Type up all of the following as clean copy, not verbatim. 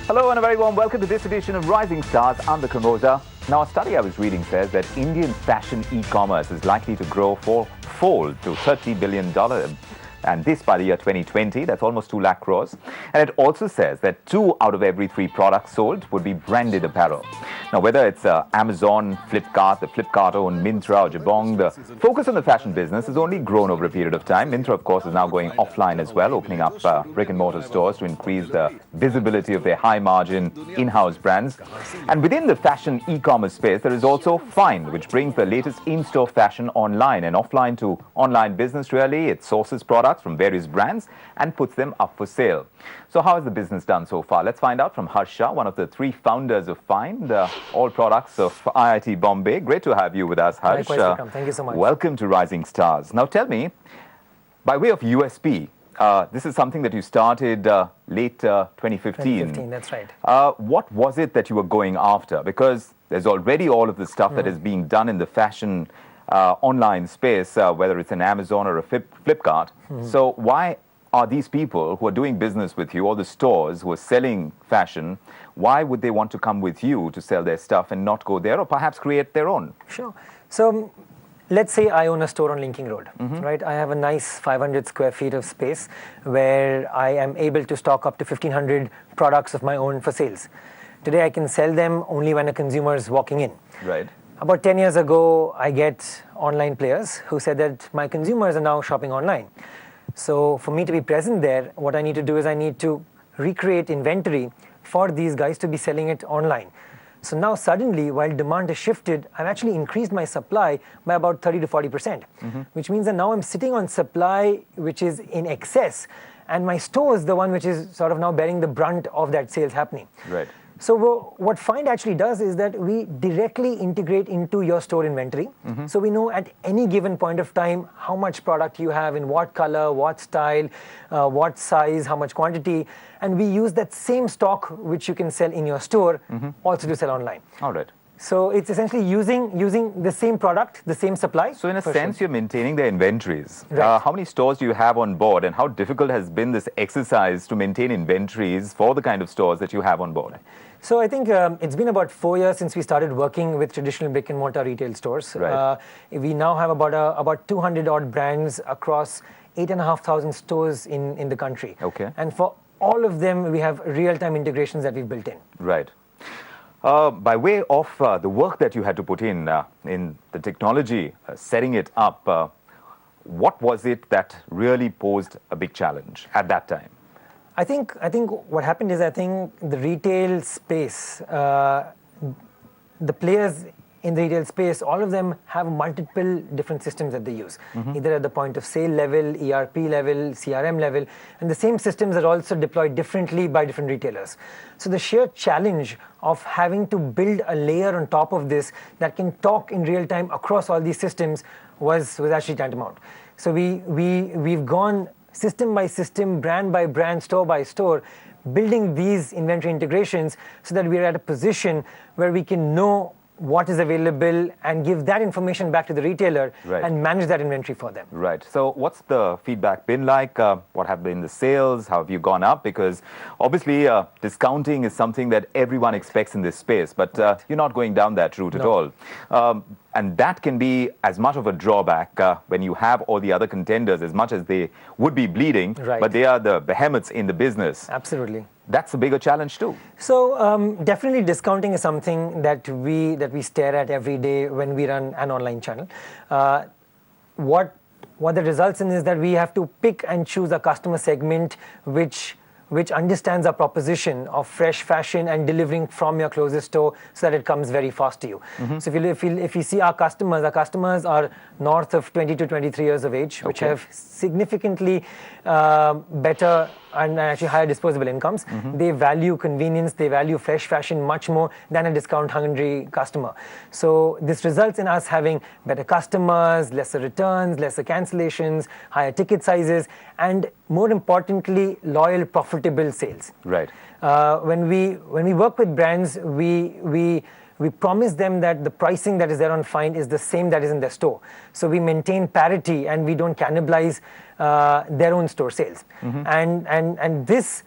Hello and a very warm welcome to this edition of Rising Stars. I'm the Kamoza. Now, a study I was reading says that Indian fashion e-commerce is likely to grow fourfold to $30 billion. And this by the year 2020, that's almost 2 lakh crores. And it also says that 2 out of every 3 products sold would be branded apparel. Now, whether it's Amazon, Flipkart, the Flipkart-owned Myntra or Jabong, the focus on the fashion business has only grown over a period of time. Myntra, of course, is now going offline as well, opening up brick-and-mortar stores to increase the visibility of their high-margin in-house brands. And within the fashion e-commerce space, there is also Fynd, which brings the latest in-store fashion online and offline to online business, really. It sources products from various brands and puts them up for sale. So how has the business done so far? Let's find out from Shah, one of the 3 founders of Fynd, all products of IIT Bombay. Great to have you with us, Harsh. Welcome. Thank you so much. Welcome to Rising Stars. Now tell me, by way of USP, this is something that you started late 2015. 2015, that's right. What was it that you were going after? Because there's already all of the stuff that is being done in the fashion online space, whether it's an Amazon or a Flipkart. So why are these people who are doing business with you, or the stores who are selling fashion, why would they want to come with you to sell their stuff and not go there or perhaps create their own? Sure. So let's say I own a store on Linking Road, right? I have a nice 500 square feet of space where I am able to stock up to 1,500 products of my own for sales. Today I can sell them only when a consumer is walking in. Right. About 10 years ago, I get online players who said that my consumers are now shopping online. So for me to be present there, what I need to do is I need to recreate inventory for these guys to be selling it online. So now suddenly, while demand has shifted, I've actually increased my supply by about 30 to 40%, which means that now I'm sitting on supply which is in excess, and my store is the one which is sort of now bearing the brunt of that sales happening. Right. So what Fynd actually does is that we directly integrate into your store inventory. So we know at any given point of time how much product you have, in what color, what style, what size, how much quantity. And we use that same stock which you can sell in your store also to sell online. All right. So it's essentially using the same product, the same supply. So in a sense, you're maintaining their inventories. Right. How many stores do you have on board, and how difficult has been this exercise to maintain inventories for the kind of stores that you have on board? So I think it's been about 4 years since we started working with traditional brick and mortar retail stores. Right. We now have about 200 odd brands across 8,500 stores in the country. Okay. And for all of them, we have real-time integrations that we've built in. Right. By way of the work that you had to put in the technology, setting it up, what was it that really posed a big challenge at that time? I think what happened is, I think the retail space, the players in the retail space, all of them have multiple different systems that they use, either at the point of sale level, ERP level, CRM level, and the same systems are also deployed differently by different retailers. So the sheer challenge of having to build a layer on top of this that can talk in real time across all these systems was actually tantamount. So we've gone system by system, brand by brand, store by store, building these inventory integrations so that we're at a position where we can know what is available and give that information back to the retailer and manage that inventory for them. Right. So what's the feedback been like? What have been the sales? How have you gone up? Because obviously discounting is something that everyone expects in this space, but you're not going down that route at all. And that can be as much of a drawback when you have all the other contenders, as much as they would be bleeding, but they are the behemoths in the business. Absolutely. That's a bigger challenge too. So definitely discounting is something that we stare at every day when we run an online channel. What that results in is that we have to pick and choose a customer segment which understands our proposition of fresh fashion and delivering from your closest store so that it comes very fast to you. So if you see our customers are north of 20 to 23 years of age, which have significantly better and actually higher disposable incomes. They value convenience, they value fresh fashion much more than a discount-hungry customer. So this results in us having better customers, lesser returns, lesser cancellations, higher ticket sizes, and more importantly, loyal, profitable sales. Right. When we work with brands, we promise them that the pricing that is there on Fynd is the same that is in their store. So we maintain parity and we don't cannibalize their own store sales. And this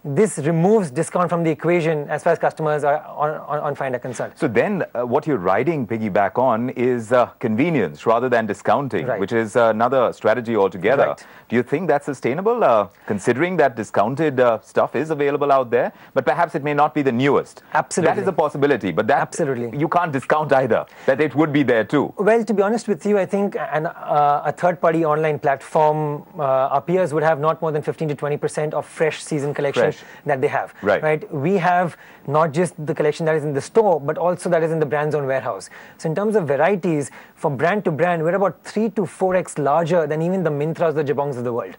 this removes discount from the equation as far as customers are on Fynd are concerned. So then what you're riding piggyback on is convenience rather than discounting, Right. which is another strategy altogether. Right. Do you think that's sustainable, considering that discounted stuff is available out there, but perhaps it may not be the newest? Absolutely. That is a possibility, but that Absolutely. you can't discount either, that it would be there too. Well, to be honest with you, I think a third-party online platform, our peers would have not more than 15 to 20% of fresh season collection that they have. Right. We have not just the collection that is in the store, but also that is in the brand's own warehouse. So in terms of varieties, from brand to brand, we're about 3 to 4x larger than even the Mintras, the Jabongs of the world.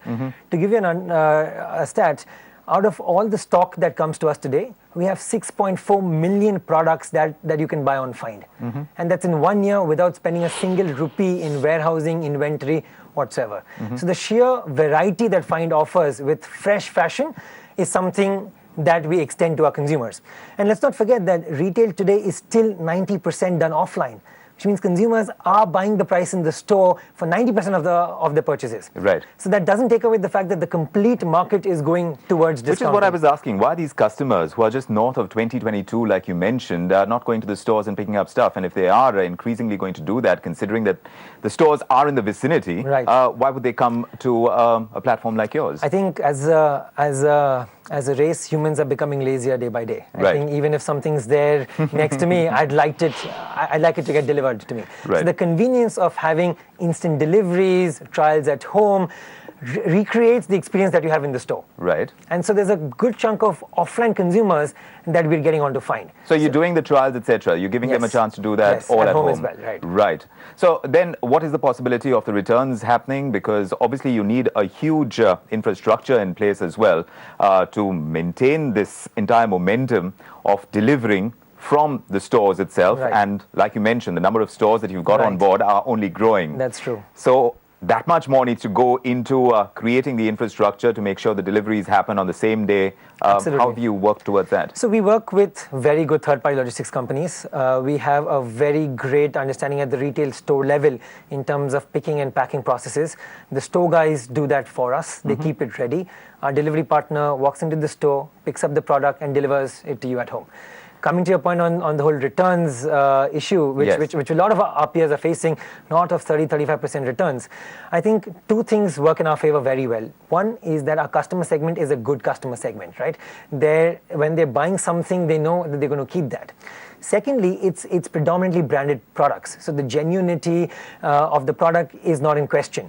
To give you a stat, out of all the stock that comes to us today, we have 6.4 million products that you can buy on Fynd. And that's in 1 year without spending a single rupee in warehousing, inventory, whatsoever. So the sheer variety that Fynd offers with fresh fashion is something that we extend to our consumers. And let's not forget that retail today is still 90% done offline, which means consumers are buying the price in the store for 90% of the purchases. Right. So that doesn't take away the fact that the complete market is going towards discounting. Which is what I was asking. Why are these customers who are just north of 2022, like you mentioned, not going to the stores and picking up stuff? And if they are increasingly going to do that, considering that the stores are in the vicinity, why would they come to a platform like yours? I think as a race, humans are becoming lazier day by day. I think even if something's there next to me, I'd like it to get delivered to me. So the convenience of having instant deliveries, trials at home, recreates the experience that you have in the store. Right. And so there's a good chunk of offline consumers that we're getting onto Fynd. So you're doing the trials, etc. You're giving them a chance to do that all at home as well. Right. So then what is the possibility of the returns happening? Because obviously you need a huge infrastructure in place as well to maintain this entire momentum of delivering from the stores itself. And like you mentioned, the number of stores that you've got on board are only growing. That's true. So that much more needs to go into creating the infrastructure to make sure the deliveries happen on the same day. How have you worked towards that? So we work with very good third-party logistics companies. We have a very great understanding at the retail store level in terms of picking and packing processes. The store guys do that for us. They keep it ready. Our delivery partner walks into the store, picks up the product and delivers it to you at home. Coming to your point on the whole returns issue, which a lot of our peers are facing, north of 30-35% returns, I think two things work in our favor very well. One is that our customer segment is a good customer segment, right? When they're buying something, they know that they're going to keep that. Secondly, it's predominantly branded products. So the genuinity of the product is not in question.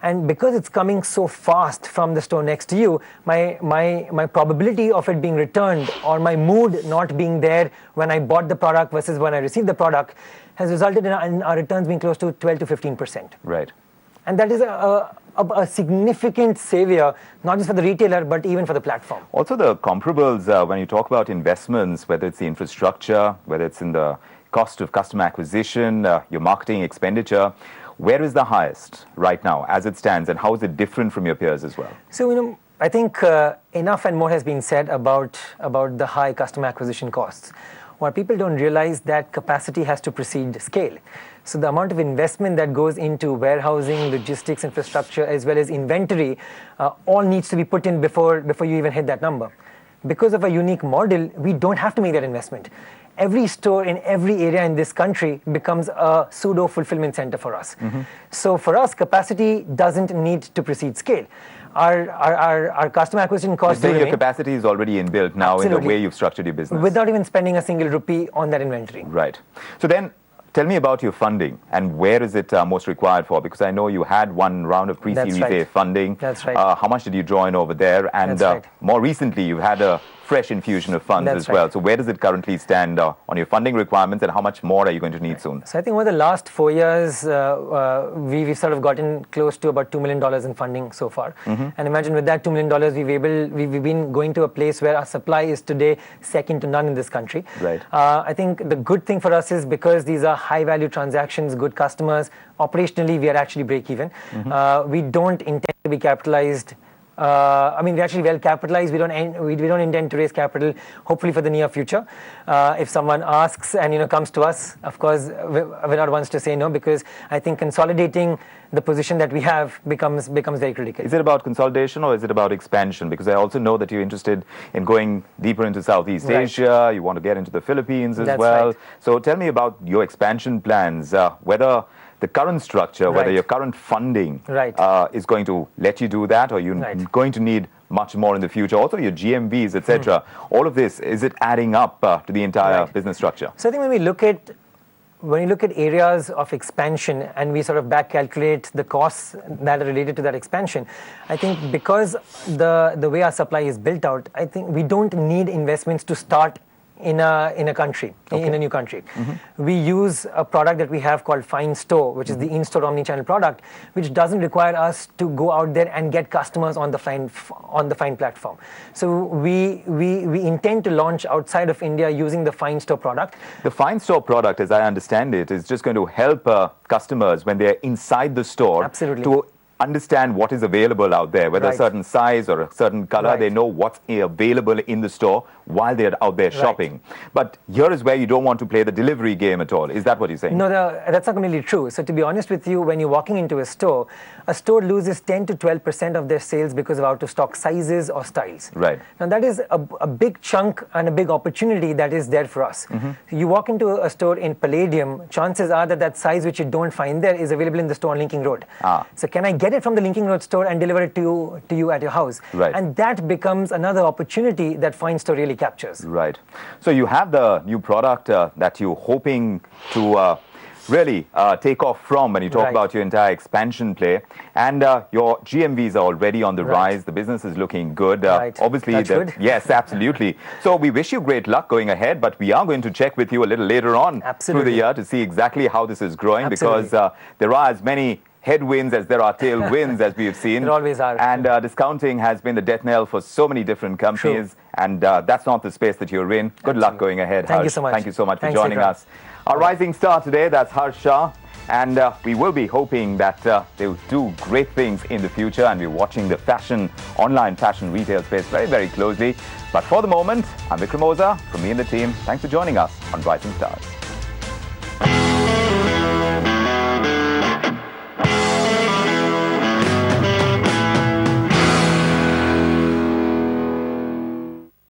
And because it's coming so fast from the store next to you, my probability of it being returned or my mood not being there when I bought the product versus when I received the product has resulted in our returns being close to 12 to 15%. Right. And that is a significant savior, not just for the retailer, but even for the platform. Also the comparables, when you talk about investments, whether it's the infrastructure, whether it's in the cost of customer acquisition, your marketing expenditure, where is the highest right now as it stands, and how is it different from your peers as well? So, I think enough and more has been said about the high customer acquisition costs. What people don't realize that capacity has to precede scale. So the amount of investment that goes into warehousing, logistics, infrastructure, as well as inventory, all needs to be put in before you even hit that number. Because of a unique model, we don't have to make that investment. Every store in every area in this country becomes a pseudo fulfillment center for us. So for us, capacity doesn't need to precede scale. Our customer acquisition costs. Your capacity is already inbuilt now in the way you've structured your business. Without even spending a single rupee on that inventory. Right. So then, tell me about your funding and where is it most required for? Because I know you had one round of pre-Series A funding. That's right. How much did you draw in over there? And more recently, you've had a fresh infusion of funds as well. So where does it currently stand on your funding requirements, and how much more are you going to need soon? So I think over the last 4 years, we've sort of gotten close to about $2 million in funding so far. And imagine with that $2 million, we've been going to a place where our supply is today second to none in this country. Right. I think the good thing for us is because these are high value transactions, good customers, operationally we are actually break even. We don't intend to be capitalized I mean, we're actually well capitalized. We don't intend to raise capital, hopefully for the near future. If someone asks and comes to us, of course, we're not ones to say no, because I think consolidating the position that we have becomes very critical. Is it about consolidation or is it about expansion? Because I also know that you're interested in going deeper into Southeast Asia. You want to get into the Philippines as well. Right. So tell me about your expansion plans, whether the current structure, whether your current funding is going to let you do that, or you're going to need much more in the future. Also your GMVs, etc. All of this, is it adding up to the entire business structure? So I think when you look at areas of expansion and we sort of back calculate the costs that are related to that expansion, I think because the way our supply is built out, I think we don't need investments to start in a country, in a new country. We use a product that we have called Fynd Store, which is the in-store omni-channel product, which doesn't require us to go out there and get customers on the Fynd platform. So we intend to launch outside of India using the Fynd Store product. The Fynd Store product, as I understand it, is just going to help customers when they're inside the store to understand what is available out there, whether a certain size or a certain color. They know what's available in the store while they're out there shopping. But here is where you don't want to play the delivery game at all. Is that what you're saying? No, that's not completely true. So to be honest with you, when you're walking into a store loses 10 to 12% of their sales because of out-of-stock sizes or styles. Right. Now that is a big chunk and a big opportunity that is there for us. You walk into a store in Palladium, chances are that size which you don't find there is available in the store on Linking Road. So can I get it from the Linking Road store and deliver it to you at your house? And that becomes another opportunity that Fynd Store really captures. Right. So you have the new product that you're hoping to really take off from when you talk about your entire expansion play, and your GMVs are already on the rise. The business is looking good. Obviously, good. Yes, absolutely. So we wish you great luck going ahead, but we are going to check with you a little later on through the year to see exactly how this is growing, because there are as many headwinds as there are tailwinds, as we've seen. There always are. And discounting has been the death knell for so many different companies, and that's not the space that you're in. Good luck going ahead. Thank you so much. Thank you so much for joining us. Our rising star today, that's Shah, and we will be hoping that they will do great things in the future, and we're watching the online fashion retail space very, very closely. But for the moment, I'm Vikram Oza from me and the team. Thanks for joining us on Rising Stars.